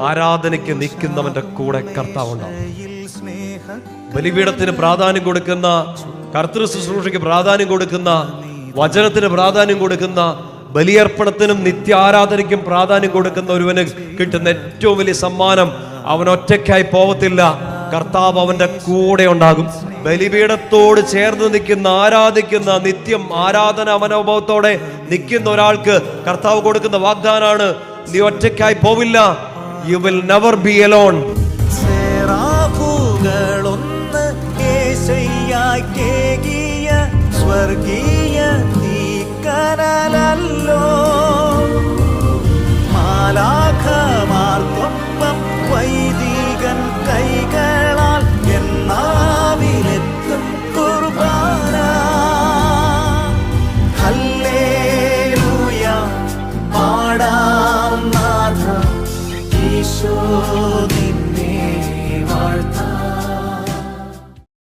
ആരാധനയ്ക്ക് നിൽക്കുന്നവന്റെ കൂടെ കർത്താവുണ്ടാവും. ബലിപീഠത്തിന് പ്രാധാന്യം കൊടുക്കുന്ന, കർത്തൃ ശുശ്രൂഷയ്ക്ക് പ്രാധാന്യം കൊടുക്കുന്ന, വചനത്തിന് പ്രാധാന്യം കൊടുക്കുന്ന, ബലിയർപ്പണത്തിനും നിത്യാരാധനയ്ക്കും പ്രാധാന്യം കൊടുക്കുന്ന ഒരുവന് കിട്ടുന്ന ഏറ്റവും വലിയ സമ്മാനം, അവൻ ഒറ്റയ്ക്കായി പോവത്തില്ല, കർത്താവ് അവന്റെ കൂടെ ഉണ്ടാകും. ബലിപീഠത്തോട് ചേർന്ന് നിൽക്കുന്ന, ആരാധിക്കുന്ന, നിത്യം ആരാധന മനോഭാവത്തോടെ നിൽക്കുന്ന ഒരാൾക്ക് കർത്താവ് കൊടുക്കുന്ന വാഗ്ദാനാണ്, നീ ഒറ്റയ്ക്കായി പോവില്ല. You will never be alone. സേറാഫുകളൊന്ന് യേശയ്യായി കേകിയ സ്വർഗീയ തീക്കനലല്ലോ, മാലാഖമാർക്കൊപ്പം വൈദികൻ കൈകളാൽ എന്നാവിലെത്തും കുർബാന. ഹല്ലേലൂയ പാടാം നാഥ ഈശോ നിൻ